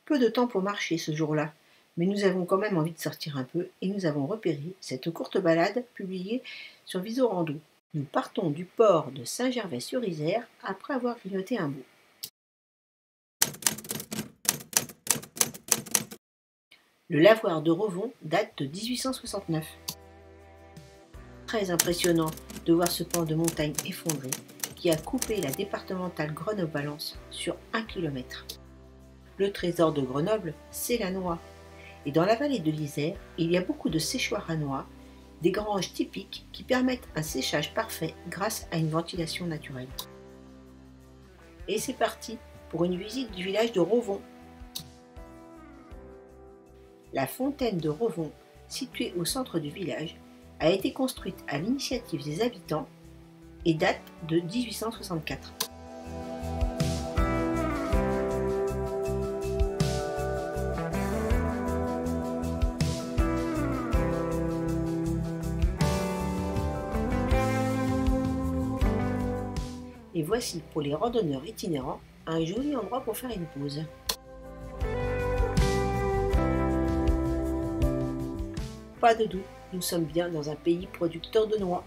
Peu de temps pour marcher ce jour-là, mais nous avons quand même envie de sortir un peu et nous avons repéré cette courte balade publiée sur Visorando. Nous partons du port de Saint-Gervais-sur-Isère après avoir grignoté un bout. Le lavoir de Rovon date de 1869. Très impressionnant de voir ce pan de montagne effondré qui a coupé la départementale Grenoble-Valence sur 1 km. Le trésor de Grenoble, c'est la noix. Et dans la vallée de l'Isère, il y a beaucoup de séchoirs à noix, des granges typiques qui permettent un séchage parfait grâce à une ventilation naturelle. Et c'est parti pour une visite du village de Rovon. La fontaine de Rovon, située au centre du village, a été construite à l'initiative des habitants et date de 1864. Et voici pour les randonneurs itinérants un joli endroit pour faire une pause. Pas de doute, nous sommes bien dans un pays producteur de noix.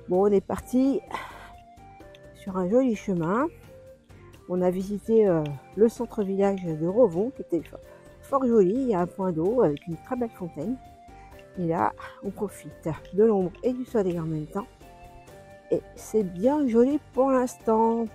Bon, on est parti sur un joli chemin. On a visité le centre-village de Rovon qui était fort joli. Il y a un point d'eau avec une très belle fontaine. Et là, on profite de l'ombre et du soleil en même temps. Et c'est bien joli pour l'instant.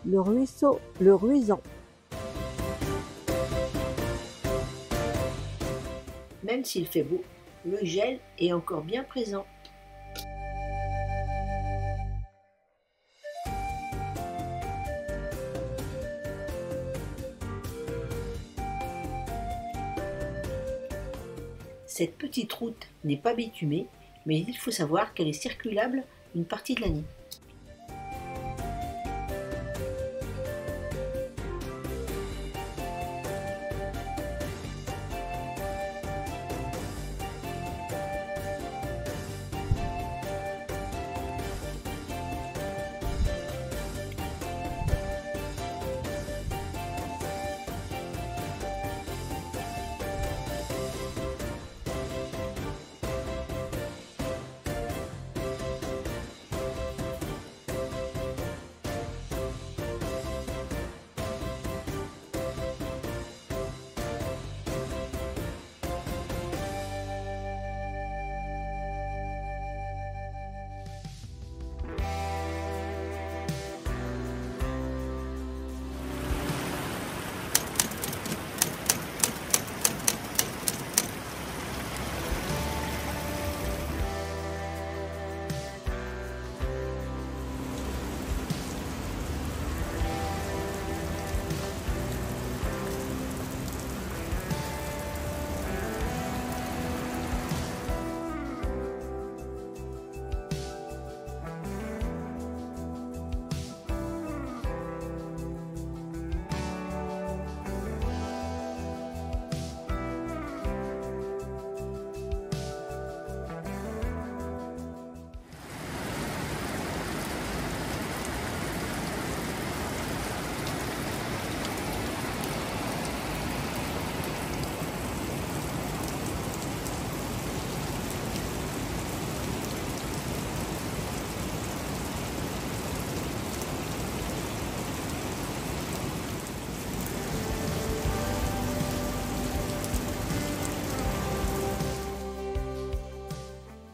Le ruisseau, le Ruisan. Même s'il fait beau, le gel est encore bien présent. Cette petite route n'est pas bitumée, mais il faut savoir qu'elle est circulable une partie de l'année.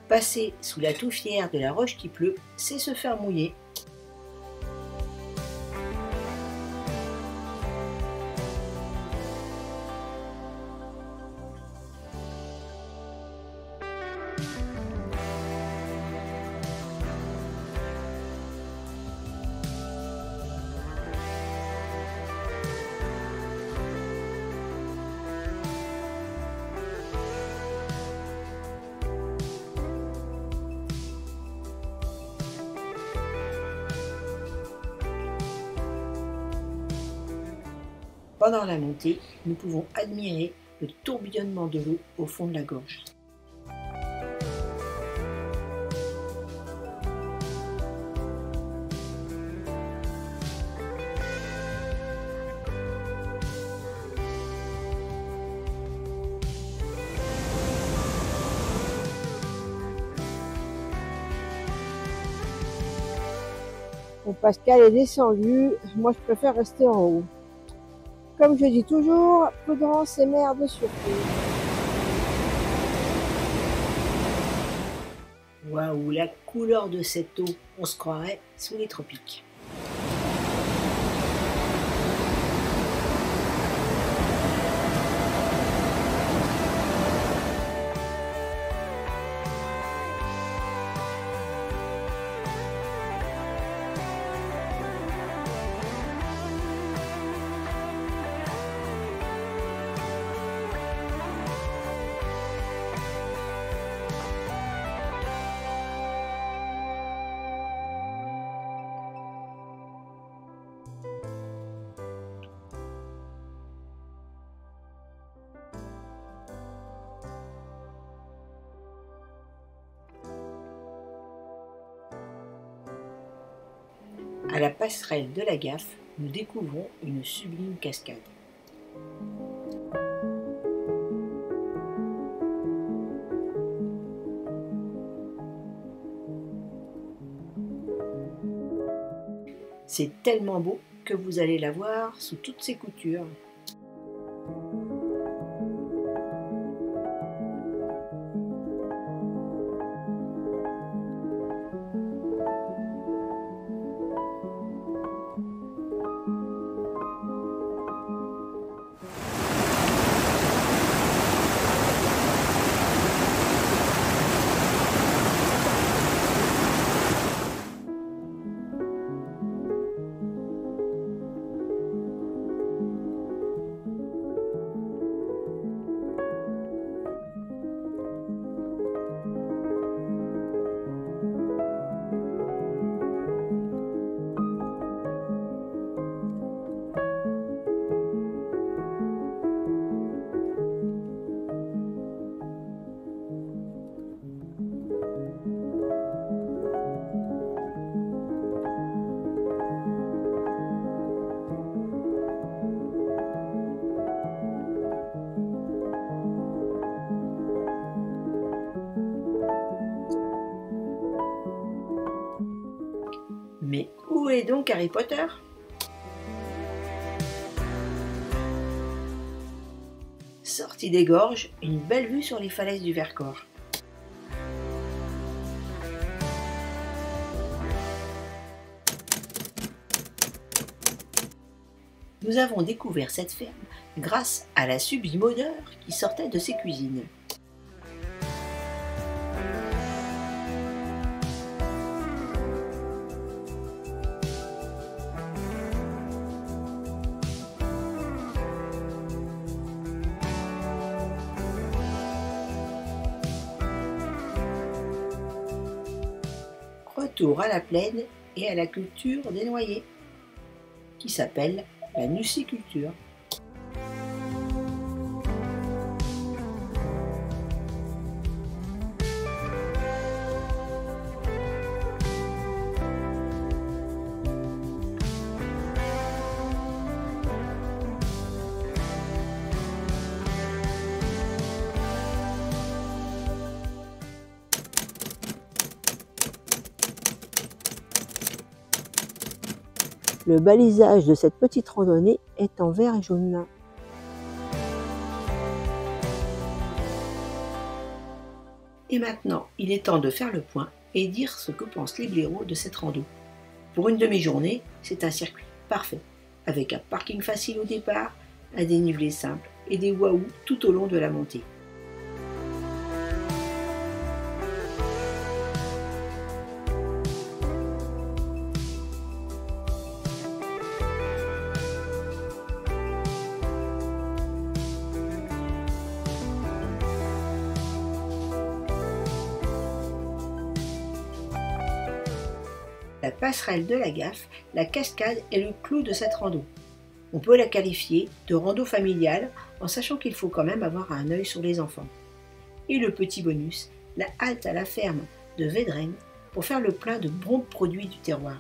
Passer sous la touffière de la roche qui pleut, c'est se faire mouiller. Pendant la montée, nous pouvons admirer le tourbillonnement de l'eau au fond de la gorge. Bon, Pascal est descendu, moi je préfère rester en haut. Comme je dis toujours, prudence et mère de surprise. Waouh, la couleur de cette eau, on se croirait sous les tropiques. À la passerelle de la Gaffe, nous découvrons une sublime cascade. C'est tellement beau que vous allez la voir sous toutes ses coutures. Mais où est donc Harry Potter? Sorti des gorges, une belle vue sur les falaises du Vercors. Nous avons découvert cette ferme grâce à la sublime odeur qui sortait de ses cuisines. Retour à la plaine et à la culture des noyers, qui s'appelle la nuciculture. Le balisage de cette petite randonnée est en vert et jaune. Et maintenant, il est temps de faire le point et dire ce que pensent les blaireaux de cette rando. Pour une demi-journée, c'est un circuit parfait, avec un parking facile au départ, un dénivelé simple et des waouh tout au long de la montée. La passerelle de la Gaffe, la cascade est le clou de cette rando. On peut la qualifier de rando familiale en sachant qu'il faut quand même avoir un œil sur les enfants. Et le petit bonus, la halte à la ferme de Védrenne pour faire le plein de bons produits du terroir.